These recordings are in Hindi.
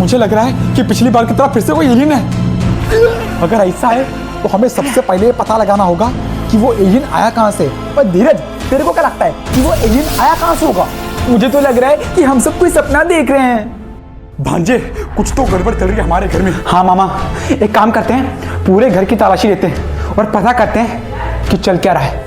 मुझे लग रहा है कि पिछली बार की तरह फिर से कोई एलियन है। अगर ऐसा है तो हमें सबसे पहले पता लगाना होगा कि वो एलियन आया कहां से। पर धीरज, तेरे को क्या लगता है कि वो एलियन आया कहां से होगा? मुझे तो लग रहा है कि हम सब कोई सपना देख रहे हैं। भांजे, कुछ तो गड़बड़ चल रही है हमारे घर में। हाँ मामा, एक काम करते हैं, पूरे घर की तलाशी लेते हैं और पता करते हैं कि चल क्या रहा है।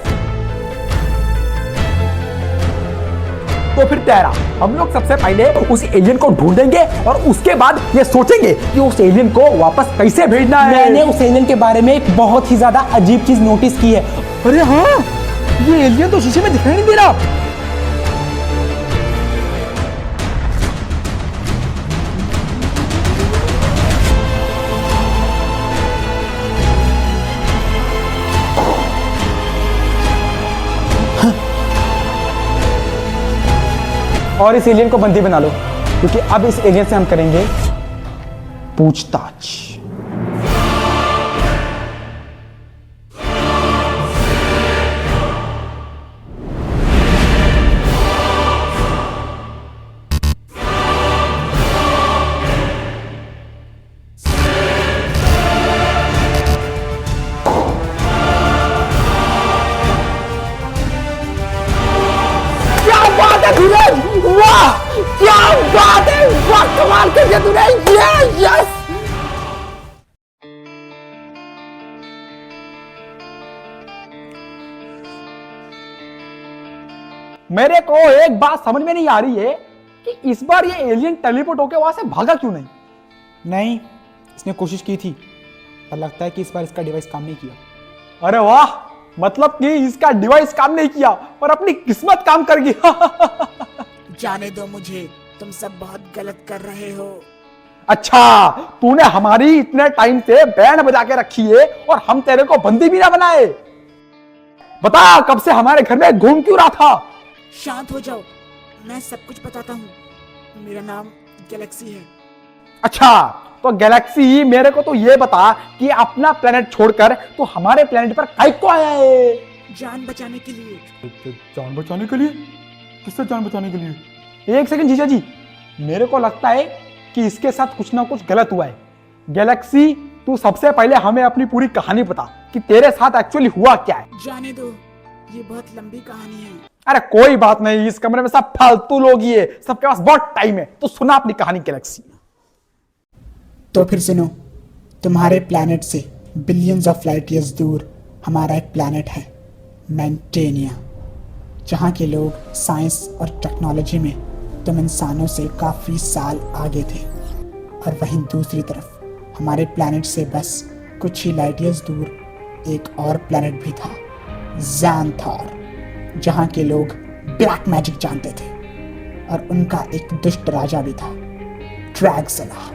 तो फिर तेरा हम लोग सबसे पहले उस एलियन को ढूंढेंगे और उसके बाद ये सोचेंगे कि उस एलियन को वापस कैसे भेजना है। मैंने उस एलियन के बारे में एक बहुत ही ज्यादा अजीब चीज नोटिस की है। अरे हाँ, ये एलियन तो शीशे में दिखाई नहीं दे रहा। और इस एलियन को बंदी बना लो, क्योंकि अब इस एलियन से हम करेंगे पूछताछ। वाह, क्या बात है, वाह, कमाल कर दिया तूने। यस। मेरे को एक बात समझ में नहीं आ रही है कि इस बार ये एलियन टेलीपोर्ट होकर वहां से भागा क्यों नहीं? नहीं, इसने कोशिश की थी, पर लगता है कि इस बार इसका डिवाइस काम नहीं किया। अरे वाह, मतलब कि इसका डिवाइस काम नहीं किया पर अपनी किस्मत काम कर गई। जाने दो मुझे, तुम सब बहुत गलत कर रहे हो। अच्छा, तूने हमारी इतने टाइम से बैंड बजा के रखी है और हम तेरे को बंदी भी ना बनाए। बता, कब से हमारे घर में घूम क्यों रहा था? शांत हो जाओ, मैं सब कुछ बताता हूँ। मेरा नाम गैलेक्सी है। अच्छा, तो गैलेक्सी, मेरे को तो ये बता कि अपना प्लेनेट छोड़कर तो हमारे प्लेनेट पर काहे को आया है? जान बचाने के लिए। जान बचाने के लिए? किससे जान बचाने के लिए? एक सेकंड जीजा जी, मेरे को लगता है कि इसके साथ कुछ ना कुछ गलत हुआ है। गैलेक्सी, तू सबसे पहले हमें अपनी पूरी कहानी बता कि तेरे साथ एक्चुअली हुआ क्या है। जाने दो, ये बहुत लंबी कहानी है। अरे कोई बात नहीं, इस कमरे में सब फालतू लोग ही है, सबके पास बहुत टाइम है, तो सुना अपनी कहानी गैलेक्सी। तो फिर सुनो, तुम्हारे प्लैनेट से बिलियंस ऑफ लाइट ईयर्स दूर हमारा एक प्लैनेट है, मेंटेनिया, जहाँ के लोग साइंस और टेक्नोलॉजी में तुम इंसानों से काफ़ी साल आगे थे। और वहीं दूसरी तरफ हमारे प्लैनेट से बस कुछ ही लाइट ईयर्स दूर एक और प्लैनेट भी था, ज़ैंथार, जहाँ के लोग ब्लैक मैजिक जानते थे। और उनका एक दुष्ट राजा भी था, ड्रैगज़िला।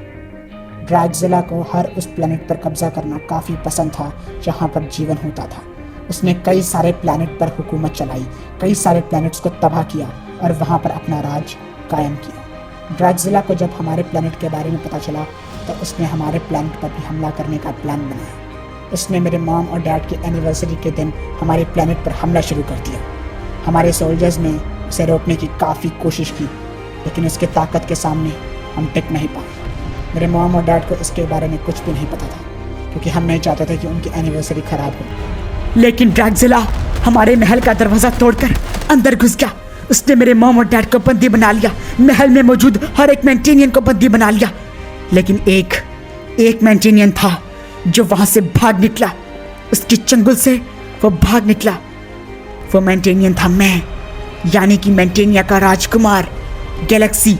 ड्रैगज़िला को हर उस प्लैनेट पर कब्जा करना काफ़ी पसंद था जहाँ पर जीवन होता था। उसने कई सारे प्लैनेट पर हुकूमत चलाई, कई सारे प्लैनेट्स को तबाह किया और वहाँ पर अपना राज कायम किया। ड्रैगज़िला को जब हमारे प्लैनेट के बारे में पता चला तो उसने हमारे प्लैनेट पर भी हमला करने का प्लान बनाया। उसने मेरे मॉम और डैड की एनिवर्सरी के दिन हमारे प्लैनेट पर हमला शुरू कर दिया। हमारे सोल्जर्स ने उसे रोकने की काफ़ी कोशिश की, लेकिन उसके ताकत के सामने हम टिक नहीं पाए। मेरे मॉम और डैड को इसके बारे में कुछ भी नहीं पता था, क्योंकि हम नहीं चाहते थे कि उनकी एनिवर्सरी खराब हो। लेकिन ड्रैगज़िला हमारे महल का दरवाज़ा तोड़कर अंदर घुस गया। उसने मेरे मॉम और डैड को बंदी बना लिया, महल में मौजूद हर एक मेंटेनियन को बंदी बना लिया। लेकिन एक मेंटेनियन था जो वहाँ से भाग निकला, उसकी चंगुल से वो भाग निकला। वो मेंटेनियन था मैं, यानी कि मेंटेनिया का राजकुमार गैलेक्सी।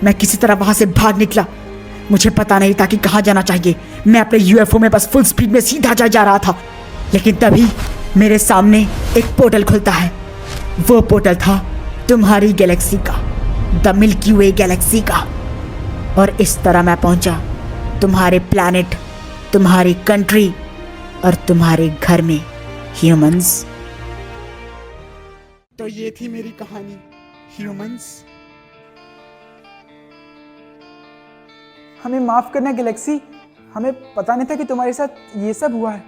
मैं किसी तरह वहाँ से भाग निकला, मुझे पता नहीं था कि कहाँ जाना चाहिए। मैं अपने यूएफओ में बस फुल स्पीड में सीधा जा रहा था, लेकिन तभी मेरे सामने एक पोर्टल खुलता है। वो पोर्टल था तुम्हारी गैलेक्सी का, द मिल्की वे गैलेक्सी का। और इस तरह मैं पहुंचा तुम्हारे प्लैनेट, तुम्हारी कंट्री और तुम्हारे घर में, ह्यूमंस। तो ये थी मेरी कहानी, ह्यूमंस। हमें माफ करना गैलेक्सी, हमें पता नहीं था कि तुम्हारे साथ ये सब हुआ है।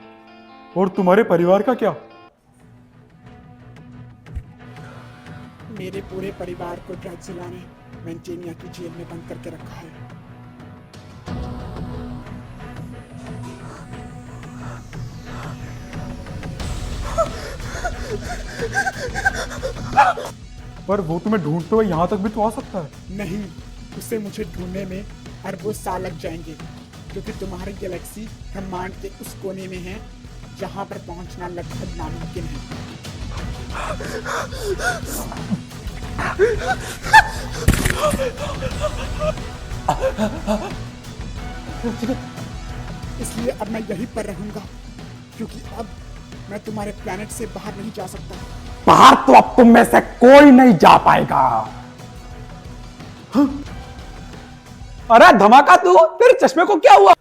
और तुम्हारे परिवार का क्या? मेरे पूरे परिवार को ड्रैगज़िला ने मेंटेनिया की जेल में बंद करके रखा है। पर वो तुम्हें ढूंढते हुए यहाँ तक भी तो आ सकता है। नहीं, उसे मुझे ढूंढने में अरबों साल लग जाएंगे, क्योंकि तुम्हारी गैलेक्सी ब्रह्मांड के उस कोने में है जहां पर पहुंचना लगभग नामुमकिन है। इसलिए अब मैं यहीं पर रहूंगा, क्योंकि अब मैं तुम्हारे प्लेनेट से बाहर नहीं जा सकता। बाहर तो अब तुम में से कोई नहीं जा पाएगा। अरे धमाका, तू तेरे चश्मे को क्या हुआ?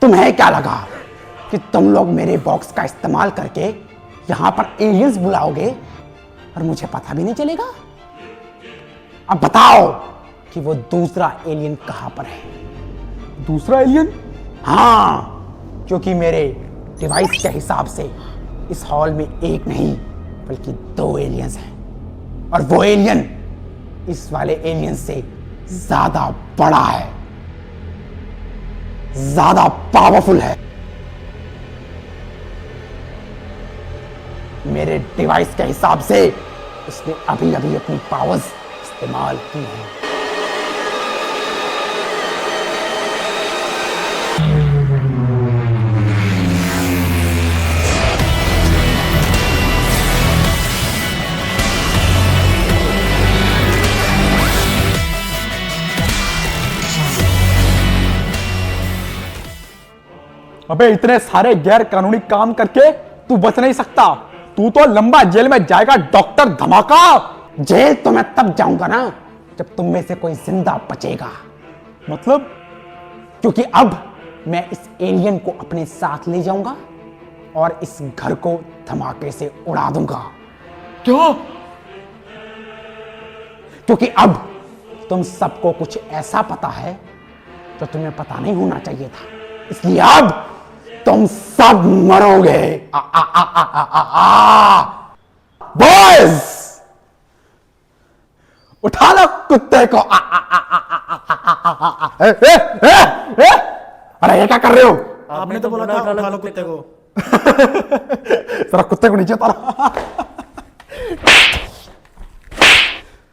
तुम्हें क्या लगा कि तुम लोग मेरे बॉक्स का इस्तेमाल करके यहां पर एलियंस बुलाओगे और मुझे पता भी नहीं चलेगा? अब बताओ कि वो दूसरा एलियन कहां पर है? दूसरा एलियन? हाँ, क्योंकि मेरे डिवाइस के हिसाब से इस हॉल में एक नहीं बल्कि 2 एलियंस हैं, और वो एलियन इस वाले एलियन से ज्यादा बड़ा है, ज्यादा पावरफुल है। मेरे डिवाइस के हिसाब से उसने अभी अभी अपनी पावर्स इस्तेमाल की है। अबे इतने सारे गैर कानूनी काम करके तू बच नहीं सकता। तू तो लंबा जेल में जाएगा डॉक्टर धमाका। जेल तो मैं तब जाऊंगा ना जब तुम में से कोई जिंदा बचेगा। मतलब? क्योंकि अब मैं इस एलियन को अपने साथ ले जाऊंगा और इस घर को धमाके से उड़ा दूंगा। क्या? क्योंकि अब तुम सबको कुछ ऐसा पता है जो तुम्हें पता नहीं होना चाहिए था, इसलिए अब तुम सब मरोगे। बॉयज, उठा लो कुत्ते को। अरे ये क्या कर रहे हो? आपने तो बोला था उठा लो कुत्ते को। जरा कुत्ते को नीचे उतारो।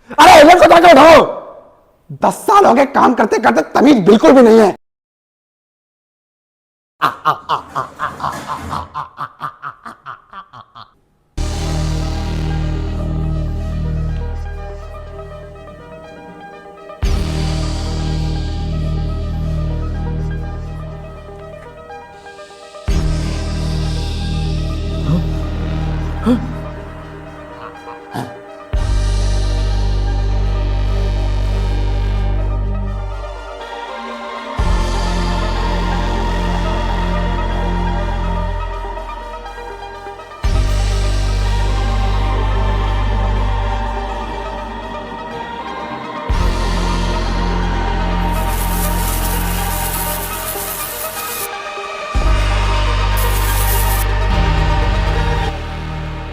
अरे एलियन को जाके उठाओ। 10 साल हो गए काम करते करते, तमीज बिल्कुल भी नहीं है।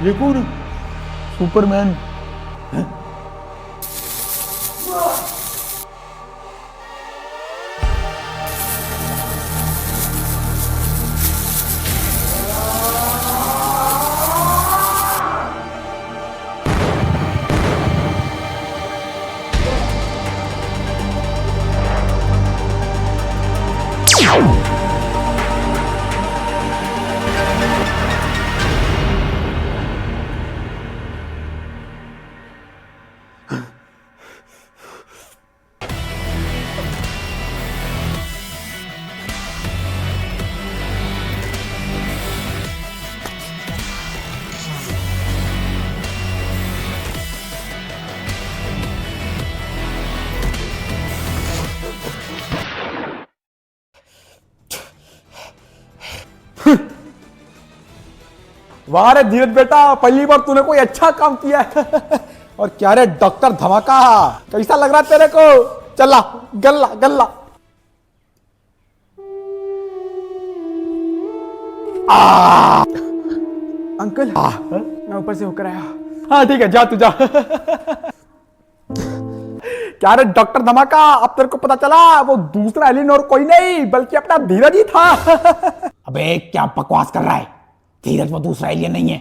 ये कौन है? सुपरमैन? वाह रे धीरज बेटा, पहली बार तूने कोई अच्छा काम किया है। और क्या रे डॉक्टर धमाका, कैसा लग रहा है तेरे को? चला गल्ला गल्ला। अंकल मैं ऊपर से होकर आया। हाँ ठीक है, जा तू जा। क्या रे डॉक्टर धमाका, अब तेरे को पता चला वो दूसरा एलियन और कोई नहीं बल्कि अपना धीरज ही था। अबे क्या बकवास कर रहा है? धीरज वो दूसरा एलियन नहीं है।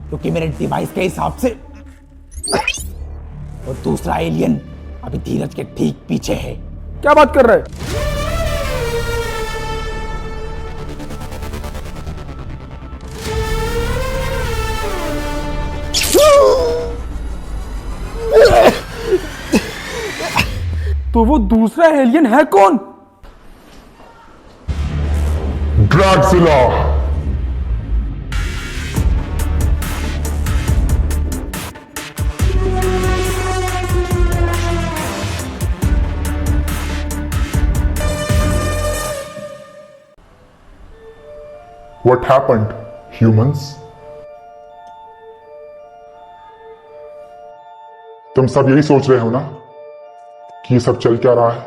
क्योंकि मेरे डिवाइस के हिसाब से वो दूसरा एलियन अभी धीरज के ठीक पीछे है। क्या बात कर रहे? तो वो दूसरा एलियन है कौन? ड्रैगुला। What happened, humans? तुम सब यही सोच रहे हो ना कि ये सब चल क्या रहा है?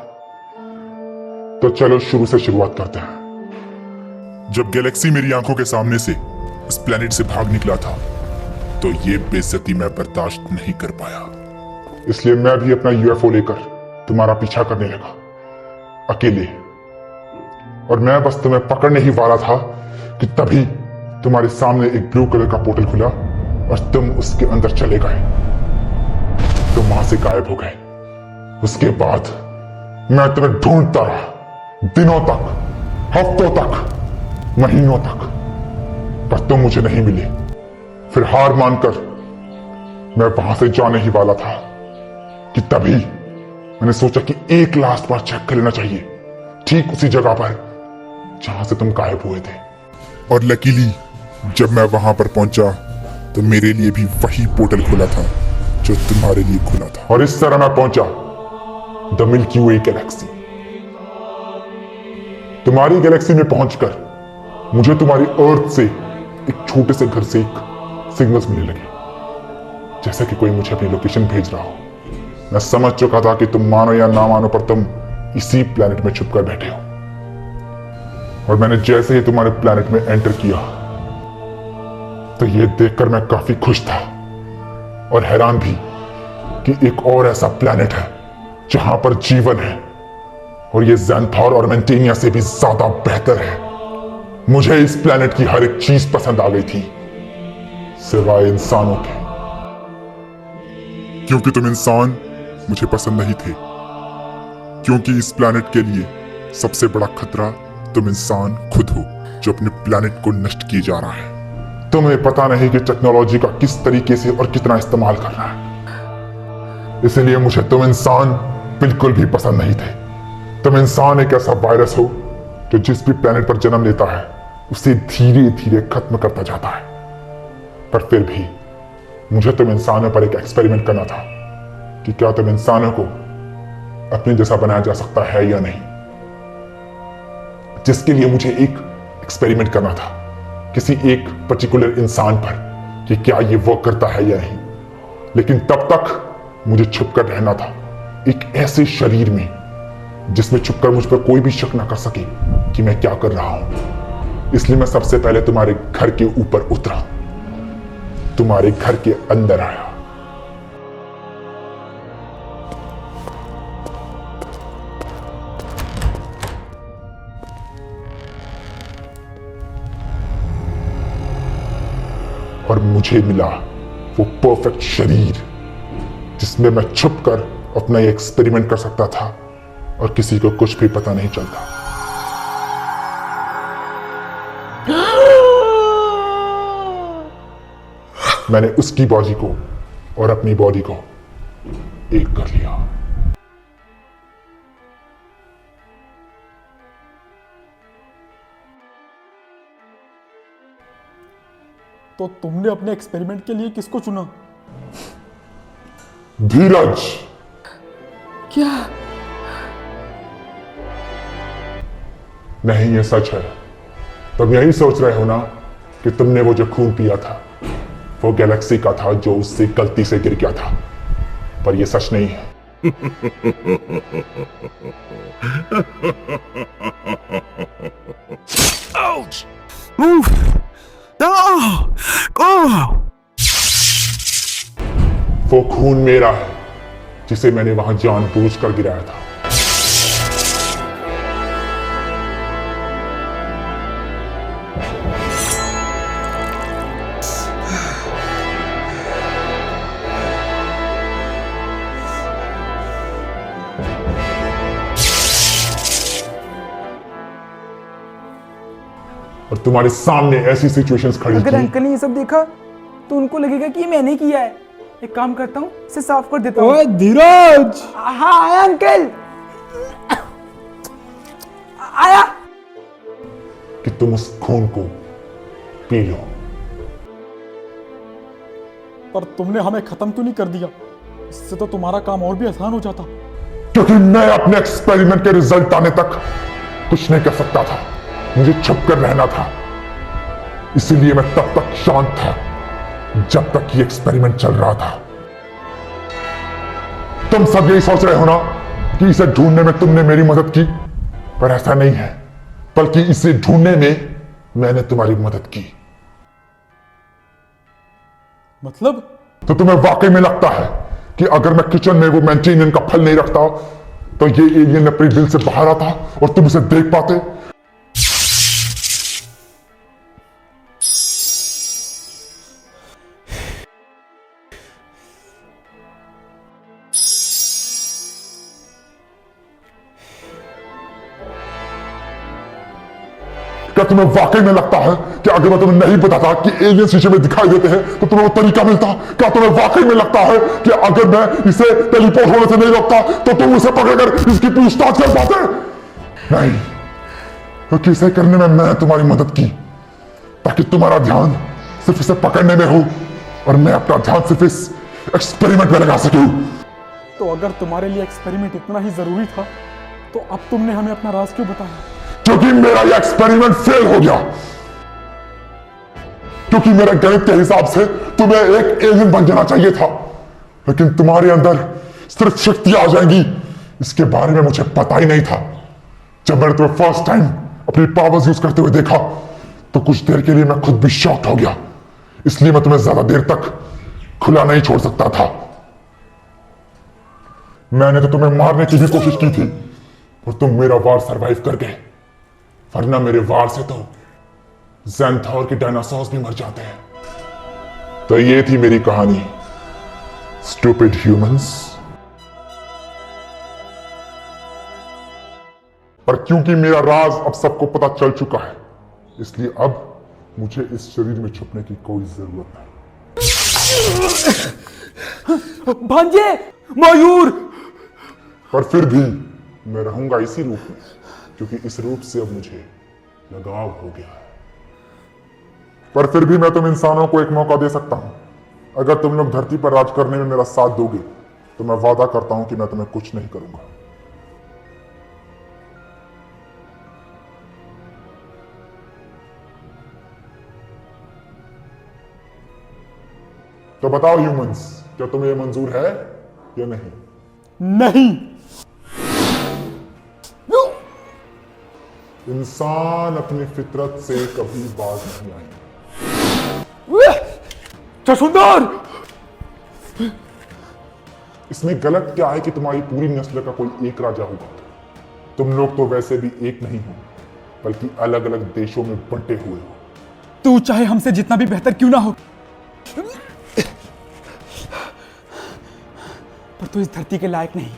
तो चलो शुरू से शुरुआत करते हैं। जब गैलेक्सी मेरी आंखों के सामने से इस प्लेनेट से भाग निकला था, तो ये बेइज्जती मैं बर्दाश्त नहीं कर पाया। इसलिए मैं भी अपना यूएफओ लेकर तुम्हारा पीछा करने लगा, अकेले। और मैं बस तुम्हें पकड़ने ही वाला था कि तभी तुम्हारे सामने एक ब्लू कलर का पोर्टल खुला और तुम उसके अंदर चले गए। तुम वहां से गायब हो गए। उसके बाद मैं तुम्हें ढूंढता रहा, दिनों तक, हफ्तों तक, महीनों तक, पर तुम मुझे नहीं मिले। फिर हार मानकर मैं वहां से जाने ही वाला था कि तभी मैंने सोचा कि एक लास्ट बार चेक कर लेना चाहिए, ठीक उसी जगह पर जहां से तुम गायब हुए थे। और लकीली जब मैं वहां पर पहुंचा तो मेरे लिए भी वही पोर्टल खुला था जो तुम्हारे लिए खुला था। और इस तरह मैं पहुंचा द मिल्की वे गैलेक्सी। तुम्हारी गैलेक्सी में पहुंचकर मुझे तुम्हारी अर्थ से एक छोटे से घर से एक सिग्नल्स मिलने लगे, जैसे कि कोई मुझे अपनी लोकेशन भेज रहा हो। मैं समझ चुका था कि तुम मानो या ना मानो पर तुम इसी प्लेनेट में छुपकर बैठे हो। और मैंने जैसे ही तुम्हारे प्लेनेट में एंटर किया तो यह देखकर मैं काफी खुश था और हैरान भी कि एक और ऐसा प्लेनेट है जहां पर जीवन है, और यह ज़ैंथौर और मेंटेनिया से भी ज्यादा बेहतर है। मुझे इस प्लेनेट की हर एक चीज पसंद आ गई थी, सिवाय इंसानों के। क्योंकि तुम इंसान मुझे पसंद नहीं थे, क्योंकि इस प्लेनेट के लिए सबसे बड़ा खतरा तुम इंसान खुद हो, जो अपने प्लेनेट को नष्ट किए जा रहा है। तुम्हें पता नहीं कि टेक्नोलॉजी का किस तरीके से और कितना इस्तेमाल कर रहा है। इसलिए मुझे तुम इंसान बिल्कुल भी पसंद नहीं थे। तुम इंसान एक ऐसा वायरस हो जो जिस भी प्लेनेट पर जन्म लेता है उसे धीरे धीरे खत्म करता जाता है। पर फिर भी मुझे तुम इंसानों पर एक एक्सपेरिमेंट करना था कि क्या तुम इंसानों को अपने जैसा बनाया जा सकता है या नहीं, जिसके लिए मुझे एक एक्सपेरिमेंट करना था किसी एक पर्टिकुलर इंसान पर कि क्या ये वर्क करता है या नहीं। लेकिन तब तक मुझे छुपकर रहना था एक ऐसे शरीर में जिसमें छुपकर मुझ पर कोई भी शक ना कर सके कि मैं क्या कर रहा हूं। इसलिए मैं सबसे पहले तुम्हारे घर के ऊपर उतरा, तुम्हारे घर के अंदर आया। और मुझे मिला वो परफेक्ट शरीर जिसमें मैं छुपकर अपना ये एक्सपेरिमेंट कर सकता था और किसी को कुछ भी पता नहीं चलता। मैंने उसकी बॉडी को और अपनी बॉडी को एक कर लिया। तो तुमने अपने एक्सपेरिमेंट के लिए किसको चुना? धीरज। क्या? नहीं, ये सच है। तुम यही सोच रहे हो ना कि तुमने वो जो खून पिया था वो गैलेक्सी का था जो उससे गलती से गिर गया था, पर ये सच नहीं है। वो खून मेरा है जिसे मैंने वहां जानबूझकर गिराया था। और तुम्हारे सामने ऐसी सिचुएशंस खड़ी अगर की। अंकल ने ये सब देखा तो उनको लगेगा कि ये मैंने किया है। एक काम करता हूँ, इसे साफ कर देता हूँ। ओए धीरज, हाँ आया अंकल, आया। कि तुम उस खून को पी लो। पर तुमने हमें खत्म क्यों नहीं कर दिया? इससे तो तुम्हारा काम और भी आसान हो जाता। क्योंकि मैं अपने एक्सपेरिमेंट के रिजल्ट आने तक कुछ नहीं कर सकता था, मुझे छुप कर रहना था। इसीलिए मैं तब तक शांत था जब तक ये एक्सपेरिमेंट चल रहा था। तुम सब यही सोच रहे हो ना कि इसे ढूंढने में तुमने मेरी मदद की, पर ऐसा नहीं है, बल्कि इसे ढूंढने में मैंने तुम्हारी मदद की। मतलब? तो तुम्हें वाकई में लगता है कि अगर मैं किचन में वो मैंटेनियन का फल नहीं रखता तो ये एलियन अपने दिल से बाहर आता और तुम उसे देख पाते? क्या तुम्हें वाकई में लगता है कि अगर मैं तुम्हें नहीं बताता कि एलियन शीशे में दिखाई देते हैं तो तुम्हें वो तरीका मिलता? क्या तुम्हें वाकई में लगता है कि अगर मैं इसे टेलीपोर्ट होने से नहीं रोकता तो तुम उसे पकड़कर इसकी पूछताछ कर पाते? नहीं, क्योंकि इसे करने में मैं तुम्हारी मदद की ताकि तुम्हारा ध्यान सिर्फ इसे पकड़ने में हो और मैं अपना ध्यान सिर्फ इस एक्सपेरिमेंट में लगा सकूं। तो अगर तुम्हारे लिए एक्सपेरिमेंट इतना ही जरूरी था तो अब तुमने हमें अपना राज क्यों बताया? क्योंकि मेरा यह एक्सपेरिमेंट फेल हो गया। क्योंकि मेरे गणित के हिसाब से तुम्हें एक एलियन बन जाना चाहिए था, लेकिन तुम्हारे अंदर सिर्फ शक्तियां आ जाएंगी इसके बारे में मुझे पता ही नहीं था। जब मैंने तुम्हें फर्स्ट टाइम अपनी पावर्स यूज करते हुए देखा तो कुछ देर के लिए मैं खुद भी शॉक्ड हो गया। इसलिए मैं तुम्हें ज्यादा देर तक खुला नहीं छोड़ सकता था। मैंने तो तुम्हें मारने की भी कोशिश की थी और तुम मेरा वार सरवाइव कर गए, वरना मेरे वार से तो ज़ैंथौर के डायनासोर्स भी मर जाते हैं। तो ये थी मेरी कहानी, स्टूपिड ह्यूमंस। पर क्योंकि मेरा राज अब सबको पता चल चुका है, इसलिए अब मुझे इस शरीर में छुपने की कोई जरूरत नहीं। भांजे, मयूर! पर फिर भी मैं रहूंगा इसी रूप में, क्योंकि इस रूप से अब मुझे लगाव हो गया है। पर फिर भी मैं तुम इंसानों को एक मौका दे सकता हूं। अगर तुम लोग धरती पर राज करने में मेरा साथ दोगे तो मैं वादा करता हूं कि मैं तुम्हें कुछ नहीं करूंगा। तो बताओ ह्यूमंस, क्या तुम्हें यह मंजूर है या नहीं? नहीं। इंसान अपनी फितरत से कभी बाज नहीं आएंगे। चशुंदर! इसमें गलत क्या है कि तुम्हारी पूरी नस्ल का कोई एक राजा होगा? तुम लोग तो वैसे भी एक नहीं हो, बल्कि अलग अलग देशों में बंटे हुए हो। तू चाहे हमसे जितना भी बेहतर क्यों ना हो, पर तू इस धरती के लायक नहीं।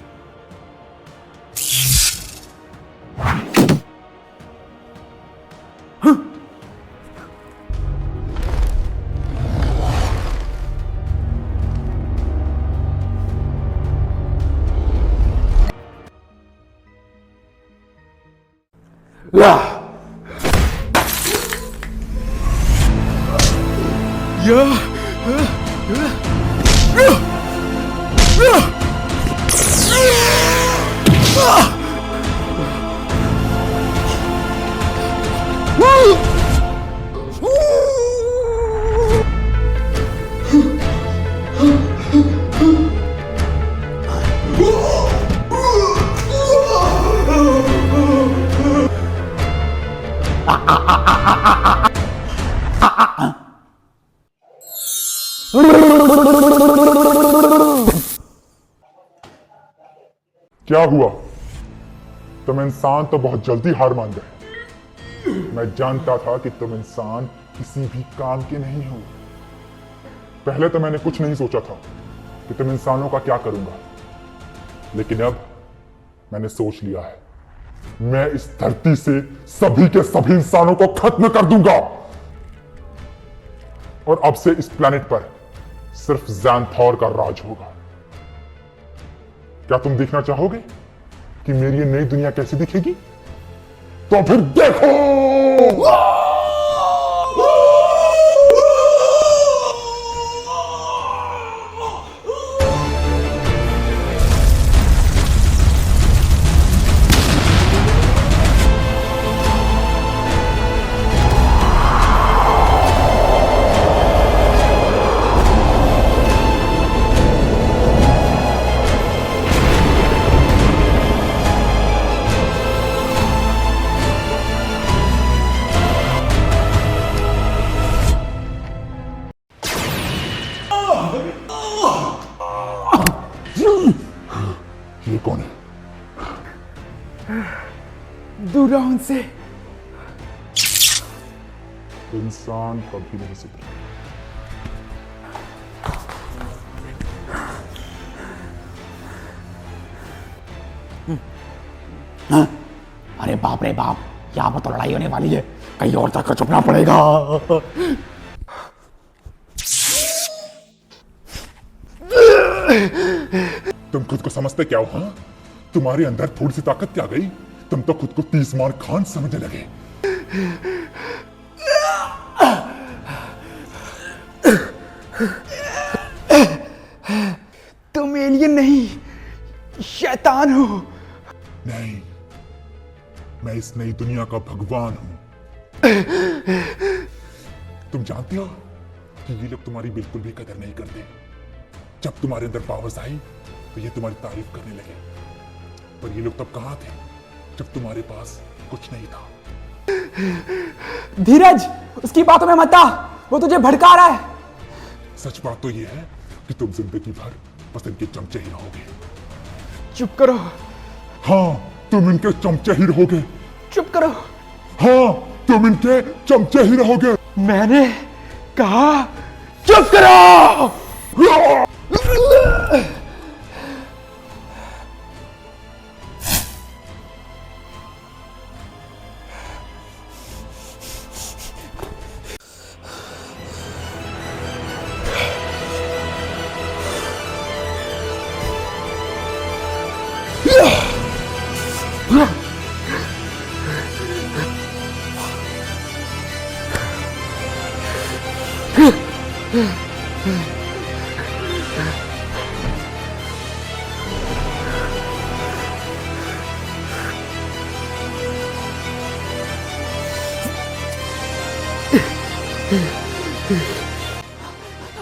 क्या हुआ? तुम इंसान तो बहुत जल्दी हार मान गए। मैं जानता था कि तुम इंसान किसी भी काम के नहीं हो। पहले तो मैंने कुछ नहीं सोचा था कि तुम इंसानों का क्या करूंगा, लेकिन अब मैंने सोच लिया है। मैं इस धरती से सभी के सभी इंसानों को खत्म कर दूंगा और अब से इस प्लेनेट पर सिर्फ ज़ैंथौर का राज होगा। क्या तुम देखना चाहोगे कि मेरी ये नई दुनिया कैसी दिखेगी? तो फिर देखो। ये कौन है? दूर रहो उनसे। इंसान कभी नहीं सुधरे। अरे बाप रे बाप, यहाँ पर तो लड़ाई होने वाली है, कहीं और जाकर छुपना पड़ेगा। तुम खुद को समझते क्या हो? हाँ, तुम्हारे अंदर थोड़ी सी ताकत क्या गई? तुम तो खुद को 30 मान खान समझने लगे। तुम एलियन नहीं, शैतान हो। नहीं, मैं इस नई दुनिया का भगवान हूं। तुम जानते हो कि ये लोग तुम्हारी बिल्कुल भी कदर नहीं करते। जब तुम्हारे अंदर पावर्स आई तो ये तुम्हारी तारीफ करने लगे, पर ये लोग तब कहां थे जब तुम्हारे पास कुछ नहीं था। धीरज, उसकी बातों में मत आ, वो तुझे भड़का रहा है। सच बात तो ये है कि तुम जिंदगी भर बस इनके चमचे ही रहोगे। चुप करो। हाँ, तुम इनके चमचे ही रहोगे। चुप करो। हाँ, तुम इनके चमचे ही रहोगे। मैंने कहा चुप करो।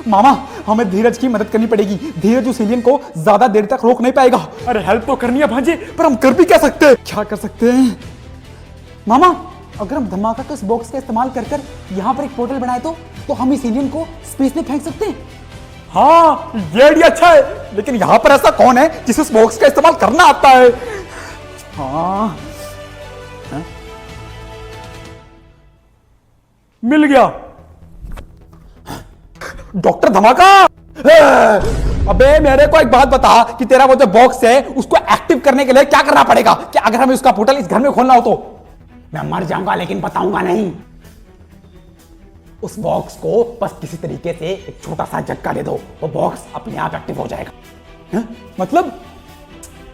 मामा, हमें धीरज की मदद करनी पड़ेगी। धीरज उस एलियन को ज्यादा देर तक रोक नहीं पाएगा। अरे हेल्प तो करनी है भांजे, पर हम कर भी क्या सकते हैं? क्या कर सकते हैं मामा? अगर हम धमाका के इस बॉक्स का इस्तेमाल कर कर यहाँ पर एक पोर्टल बनाए तो हम इस एलियन को स्पेस में फेंक सकते हैं। हाँ, ये आइडिया अच्छा है, लेकिन यहाँ पर ऐसा कौन है जिसे इस बॉक्स का इस्तेमाल करना आता है? हाँ, मिल गया। डॉक्टर धमाका। अबे मेरे को एक बात बता कि तेरा वो जो बॉक्स है उसको एक्टिव करने के लिए क्या करना पड़ेगा? क्या अगर हमें उसका पोर्टल इस घर में खोलना हो तो? मैं मर जाऊंगा लेकिन बताऊंगा नहीं। उस बॉक्स को बस किसी तरीके से एक छोटा सा झटका दे दो, वो बॉक्स अपने आप एक्टिव हो जाएगा। मतलब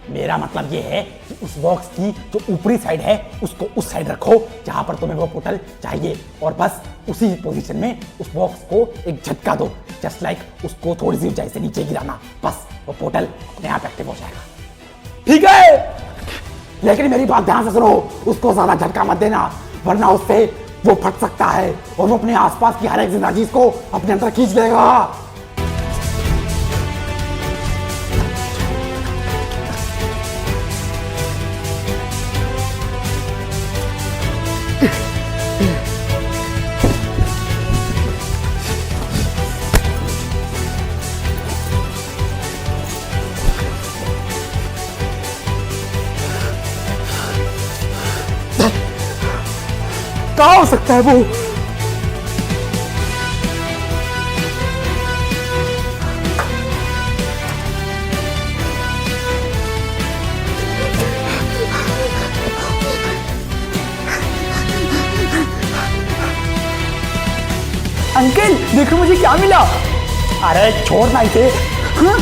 मेरा मतलब ये है कि उस बॉक्स की जो ऊपरी साइड है उसको उस साइड रखो जहां पर तुम्हें वो पोर्टल चाहिए, और बस उसी पोजीशन में उस बॉक्स को एक झटका दो, जस्ट लाइक उसको थोड़ी सी ऊंचाई से नीचे गिराना, बस वो पोर्टल अपने आप एक्टिव हो जाएगा। ठीक है, लेकिन मेरी बात ध्यान से सुनो, उसको ज्यादा झटका मत देना, वरना उससे वो फट सकता है और वो अपने आसपास की हर एक जिंदा चीज को अपने अंदर खींच लेगा। कहाँ हो सकता है वो? अंकल देखो मुझे क्या मिला। अरे छोड़ना इसे। हाँ?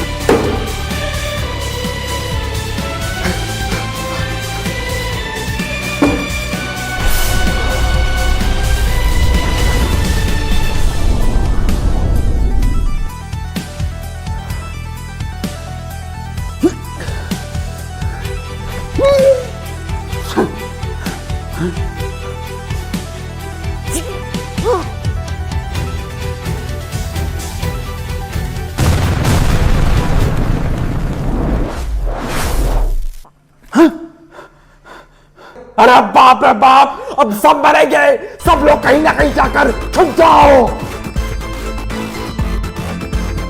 अरे बाप रे बाप, अब सब मरेंगे, सब लोग कहीं ना कहीं जाकर छुप जाओ।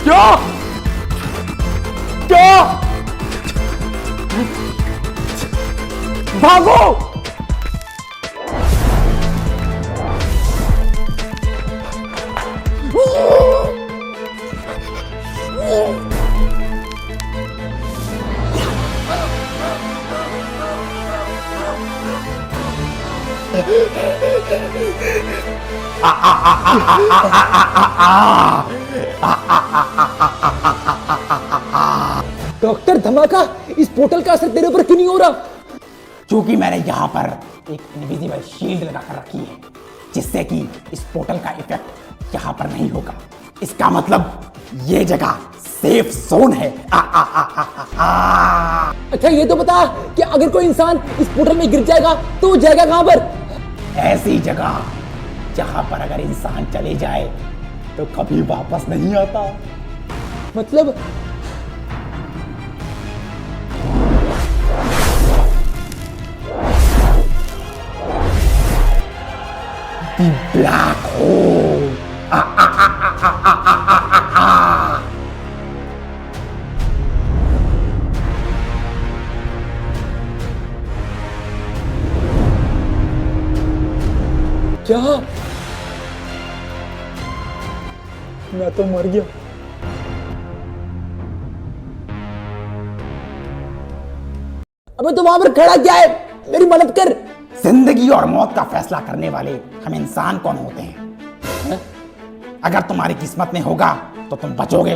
क्या क्या? भागो। डॉक्टर धमाका, इस पोर्टल का असर तेरे ऊपर क्यों नहीं हो रहा? क्योंकि मैंने यहां पर एक इनविजिबल शील्ड लगाकर रखी है, जिससे कि इस पोर्टल का इफेक्ट यहां पर नहीं होगा। इसका मतलब ये जगह सेफ जोन है। अच्छा ये तो बता कि अगर कोई इंसान इस पोर्टल में गिर जाएगा तो वो जाएगा कहां पर? ऐसी जगह जहां पर अगर इंसान चले जाए तो कभी वापस नहीं आता। मतलब ब्लैक होल। क्या? मैं तो मर गया। अबे तो वहां पर खड़ा क्या है? मेरी मदद कर। जिंदगी और मौत का फैसला करने वाले हम इंसान कौन होते हैं? अगर तुम्हारी किस्मत में होगा तो तुम बचोगे,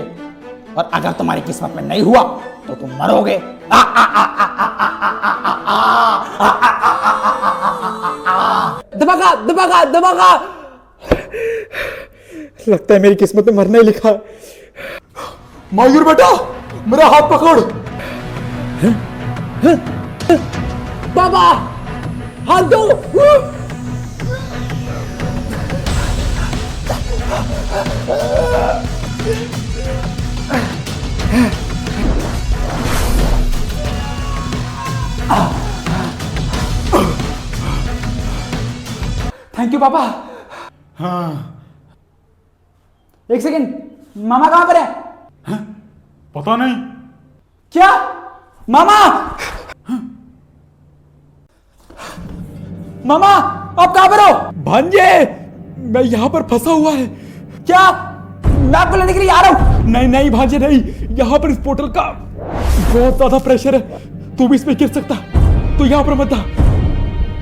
और अगर तुम्हारी किस्मत में नहीं हुआ तो तुम मरोगे। धमाका धमाका धमाका। लगता है मेरी किस्मत में मरना ही लिखा है। मयूर बेटा मेरा हाथ पकड़। बाबा हाथ दो। थैंक यू पापा। हाँ, एक सेकेंड, मामा कहां पर है? पता नहीं। क्या मामा? मामा आप कहां पर हो? भांजे मैं यहां पर फंसा हुआ है। क्या? मैं आपको लेने के लिए आ रहा हूं। नहीं नहीं भांजे नहीं, यहां पर इस पोर्टल का बहुत ज्यादा प्रेशर है, तू भी इसमें गिर सकता, तो यहां पर मत आ।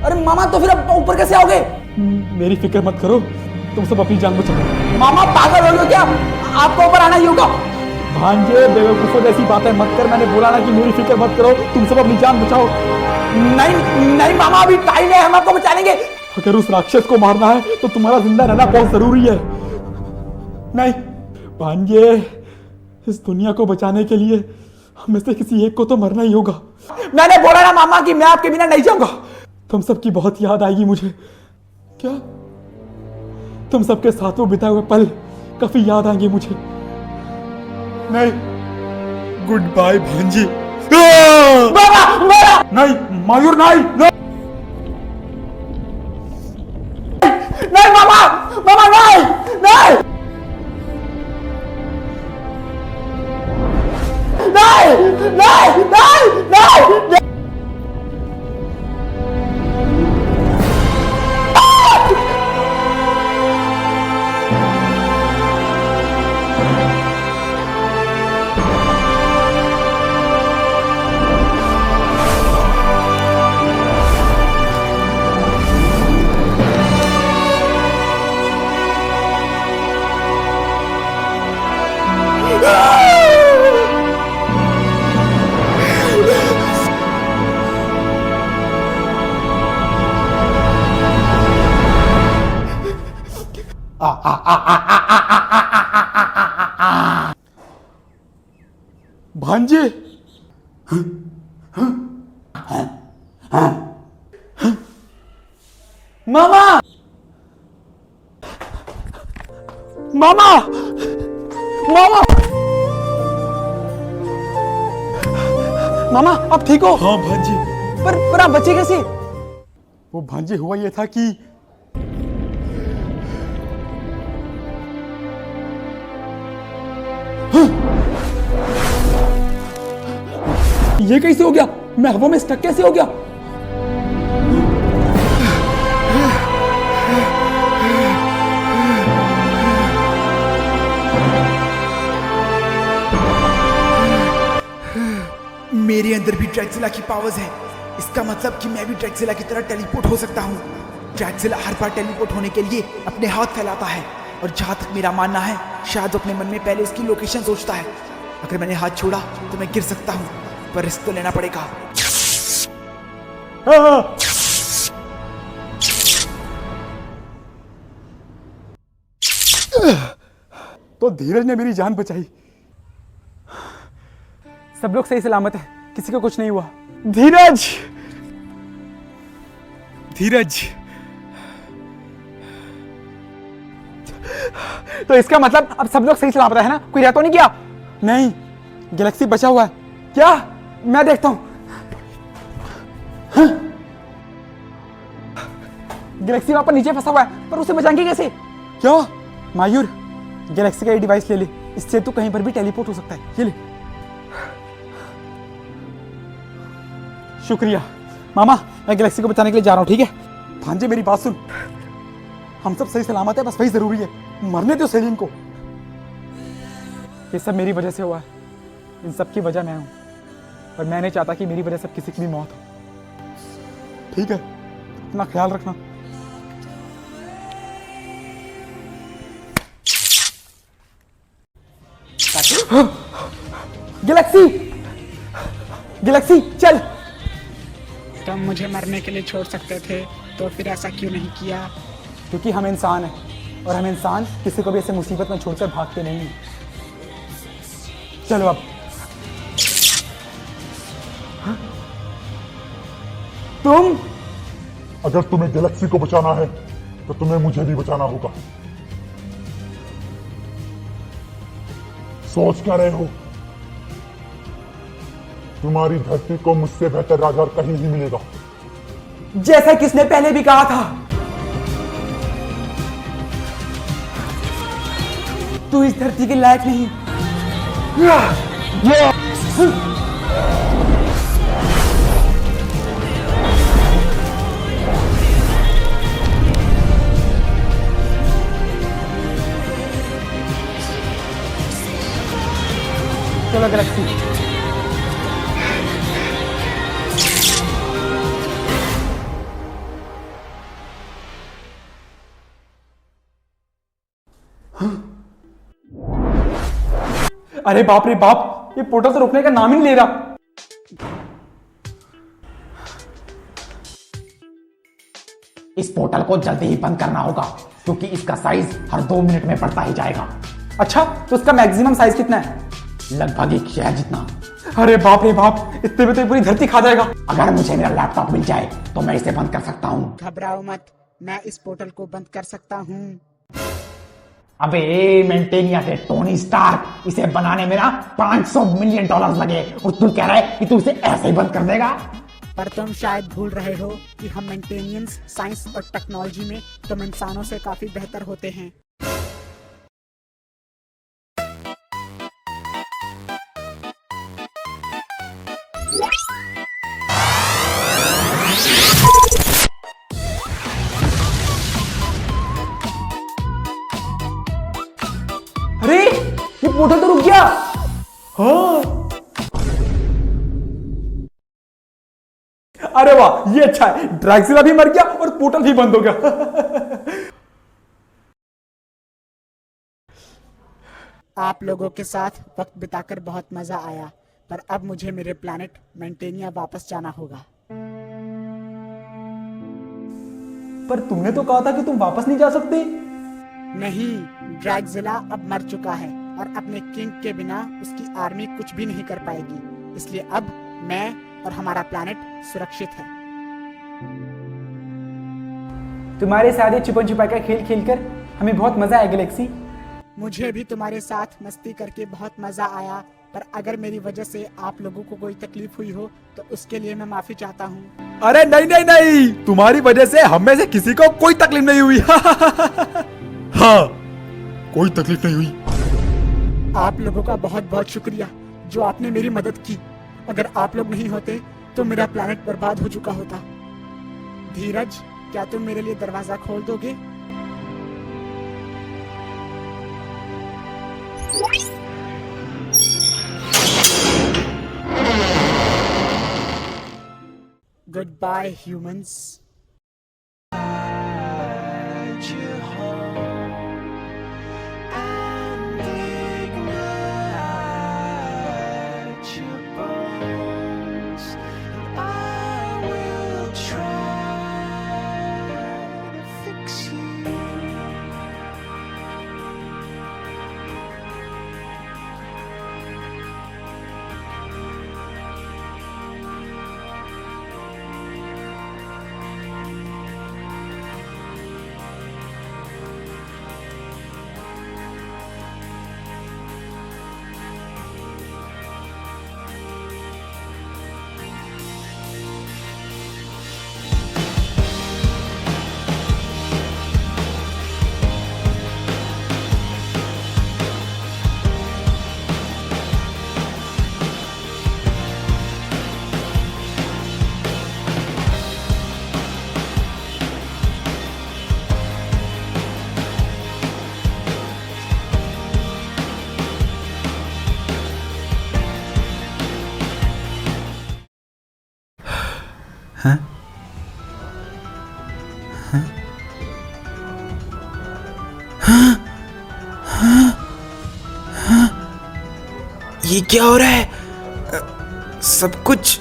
अरे मामा तो फिर अब ऊपर कैसे आओगे? मेरी फिक्र मत करो, तुम सब अपनी जान बचाओ। मामा पागल हो गए क्या? आपको ऊपर आना ही होगा। भांजे बेवकूफों जैसी बातें मत कर। मैंने बोला ना कि मेरी फिक्र मत करो, तुम सब अपनी जान बचाओ। नहीं नहीं मामा, अभी टाइम है, हम आपको बचा लेंगे। अगर उस राक्षस को मारना है तो तुम्हारा जिंदा रहना बहुत जरूरी है। नहीं भांजे, इस दुनिया को बचाने के लिए हमें से किसी एक को तो मरना ही होगा। मैंने बोला ना मामा कि मैं आपके बिना नहीं जाऊंगा। तुम सबकी बहुत याद आएगी मुझे। क्या? तुम सबके साथ वो बिताए हुए पल काफी याद आएंगे मुझे। नहीं, गुड बाय भांजी। नहीं मायूर, नहीं नहीं मामा, मामा नहीं नहीं नहीं नहीं नहीं नहीं। भांजे, मामा मामा, मामा, मामा आप ठीक हो? हाँ भांजे। पर आप बचे कैसे? वो भांजे हुआ ये था कि ये कैसे हो गया? मैं हवा में स्टक कैसे हो गया? मेरे अंदर भी ड्रैक्सिला की पावर्स है। इसका मतलब कि मैं भी ड्रैक्सिला की तरह टेलीपोर्ट हो सकता हूँ। ड्रैक्सिला हर बार टेलीपोर्ट होने के लिए अपने हाथ फैलाता है, और जहाँ तक मेरा मानना है शायद अपने मन में पहले उसकी लोकेशन सोचता है। अगर मैंने हाथ छोड़ा तो मैं गिर सकता हूँ, पर रिस्क तो लेना पड़ेगा। तो धीरज ने मेरी जान बचाई। सब लोग सही सलामत है, किसी को कुछ नहीं हुआ। धीरज, धीरज। तो इसका मतलब अब सब लोग सही सलामत है ना? कोई रह तो नहीं गया? नहीं, गैलेक्सी बचा हुआ है। क्या? मैं देखता हूं। गैलेक्सी वहां पर नीचे फंसा हुआ है, पर उसे बचाएंगे कैसे? क्या? मायूर, गैलेक्सी का ये डिवाइस ले ले, इससे तू कहीं पर भी टेलीपोर्ट हो सकता है। ये ले। शुक्रिया मामा, मैं गैलेक्सी को बचाने के लिए जा रहा हूं, ठीक है? भांजे मेरी बात सुन, हम सब सही सलामत है, बस वही जरूरी है, मरने दो सेलिन को। ये सब मेरी वजह से हुआ है, इन सब की वजह मैं हूं, और मैं नहीं चाहता कि मेरी वजह से किसी की भी मौत हो। ठीक है, अपना ख्याल रखना। गैलेक्सी, गैलेक्सी चल। तुम मुझे मरने के लिए छोड़ सकते थे, तो फिर ऐसा क्यों नहीं किया? क्योंकि हम इंसान हैं, और हम इंसान किसी को भी ऐसे मुसीबत में छोड़कर भागते नहीं हैं। चलो अब। तुम, अगर तुम्हें गैलेक्सी को बचाना है तो तुम्हें मुझे भी बचाना होगा। सोच क्या रहे हो? तुम्हारी धरती को मुझसे बेहतर राजा कहीं नहीं मिलेगा। जैसा किसने पहले भी कहा था, तू इस धरती के लायक नहीं। चलो गैलेक्सी। अरे बाप रे बाप, ये पोर्टल तो रुकने का नाम ही नहीं ले रहा। इस पोर्टल को जल्दी ही बंद करना होगा क्योंकि इसका साइज हर 2 मिनट में बढ़ता ही जाएगा। अच्छा, तो इसका मैक्सिमम साइज कितना है? लगभग एक शहर जितना। अरे बाप रे बाप, इतने में तो ये पूरी धरती खा जाएगा। अगर मुझे मेरा लैपटॉप मिल जाए तो मैं इसे बंद कर सकता हूँ। घबराओ मत, मैं इस पोर्टल को बंद कर सकता हूँ। अबे मेंटेनिया के टोनी स्टार्क, इसे बनाने में ना $500 मिलियन लगे और तू कह रहा है कि तू इसे ऐसे ही बंद कर देगा? पर तुम शायद भूल रहे हो कि हम मेंटेनियंस साइंस और टेक्नोलॉजी में तुम इंसानों से काफी बेहतर होते हैं। अरे ये पोर्टल तो रुक गया। हाँ, अरे वाह, ये अच्छा है, ड्रैक्सिला भी मर गया और पोर्टल भी बंद हो गया। आप लोगों के साथ वक्त बिताकर बहुत मजा आया, पर अब मुझे मेरे प्लैनेट मेंटेनिया वापस जाना होगा। पर तुमने तो कहा था कि तुम वापस नहीं जा सकते। नहीं, ड्रैगजिला अब मर चुका है और अपने किंग के बिना उसकी आर्मी कुछ भी नहीं कर पाएगी। इसलिए अब मैं और हमारा प्लैनेट सुरक्षित है। तुम्हारे साथ ये छुपन छुपाई का खेल खेलकर हमें बहुत मजा आया गैलेक्सी। मुझे भी तुम्हारे साथ मस्ती करके बहुत मजा आया, पर अगर मेरी वजह से आप लोगों को कोई तकलीफ हुई हो तो उसके लिए मैं माफी चाहता हूँ। अरे नहीं नहीं नहीं, तुम्हारी वजह से हम में से किसी को कोई तकलीफ नहीं हुई। हाँ, कोई तकलीफ नहीं हुई। आप लोगों का बहुत बहुत शुक्रिया जो आपने मेरी मदद की। अगर आप लोग नहीं होते तो मेरा प्लैनेट बर्बाद हो चुका होता। धीरज, क्या तुम मेरे लिए दरवाजा खोल दोगे? Good bye humans. ये क्या हो रहा है? सब कुछ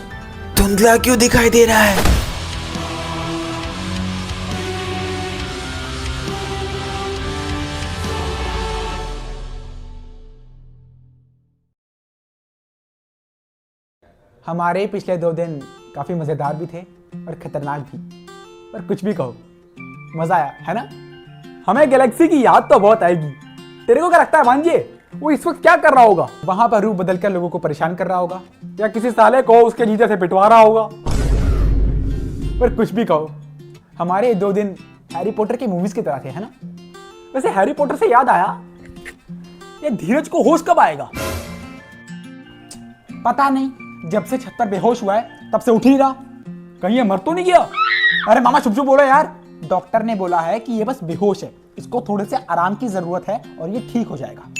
धुंधला क्यों दिखाई दे रहा है? हमारे पिछले 2 दिन काफी मजेदार भी थे और खतरनाक भी, पर कुछ भी कहो, मजा आया है ना? हमें गैलेक्सी की याद तो बहुत आएगी। तेरे को क्या लगता है भांजे, वो इस वक्त क्या कर रहा होगा? वहां पर रूप बदलकर लोगों को परेशान कर रहा होगा या किसी साले को उसके जीजा से पिटवा रहा होगा। पर कुछ भी कहो, हमारे ये 2 दिन हैरी पॉटर की मूवीज की तरह थे, है ना? वैसे हैरी पॉटर से याद आया, ये धीरज को होश कब आएगा? पता नहीं, जब से छत पर बेहोश हुआ है तब से उठ ही नहीं रहा। कहीं ये मर तो नहीं गया? अरे मामा चुप चुप बोलो यार। डॉक्टर ने बोला है कि ये बस बेहोश है, इसको थोड़े से आराम की जरूरत है और ये ठीक हो जाएगा।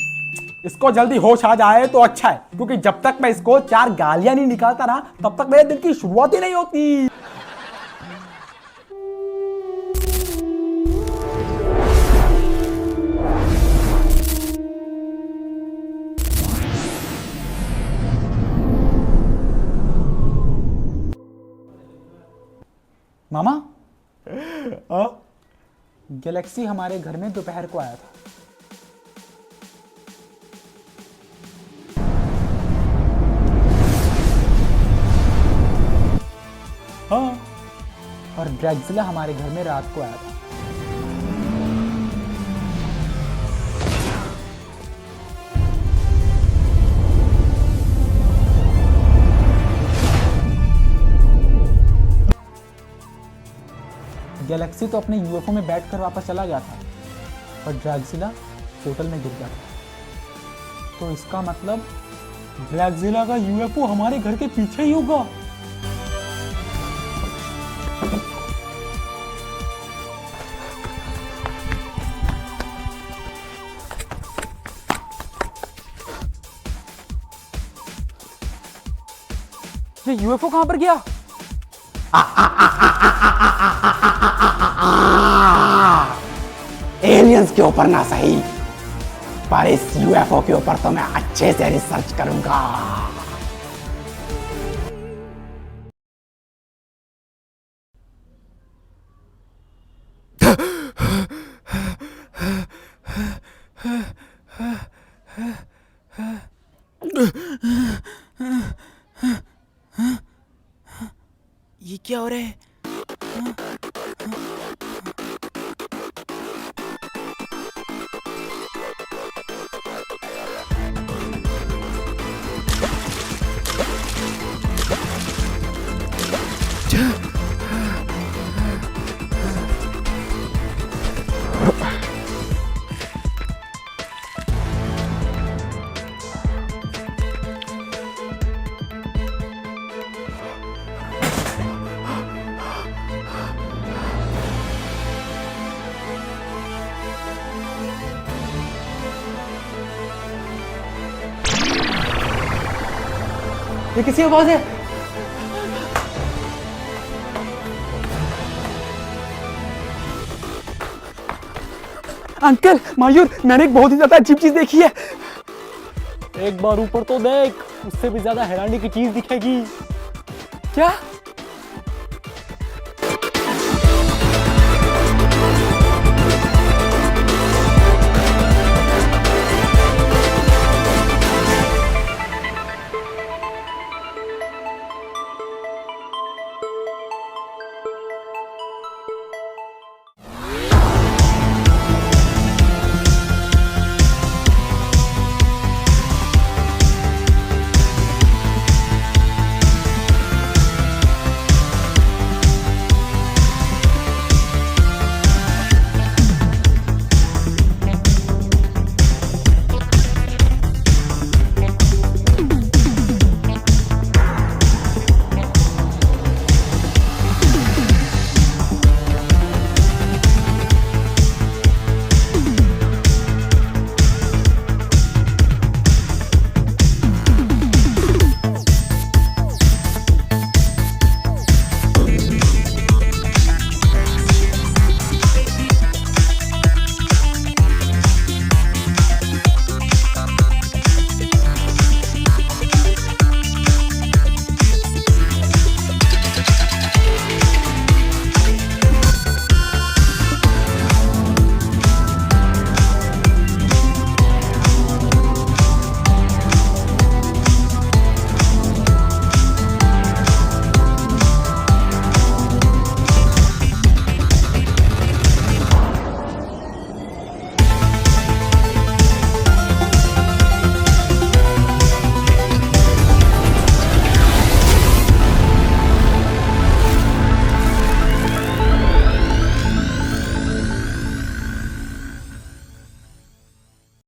इसको जल्दी होश आ जाए तो अच्छा है, क्योंकि जब तक मैं इसको 4 गालियां नहीं निकालता ना, तब तक मेरे दिन की शुरुआत ही नहीं होती। मामा गैलेक्सी हमारे घर में दोपहर को आया था। हाँ, और ड्रैगजिला हमारे घर में रात को आया था। गैलेक्सी तो अपने यूएफओ में बैठकर वापस चला गया था, पर ड्रैगजिला होटल में गिर गया था। तो इसका मतलब ड्रैगजिला का यूएफओ हमारे घर के पीछे ही होगा। ये यूएफओ कहां पर गया? एलियंस के ऊपर ना सही, पर इस यूएफओ के ऊपर तो मैं अच्छे से रिसर्च करूंगा। ये क्या हो रहा है? ये किसी आवाज है? अंकल, मायूर, मैंने एक बहुत ही ज्यादा अजीब चीज देखी है। एक बार ऊपर तो देख, उससे भी ज्यादा हैरानी की चीज दिखेगी। क्या?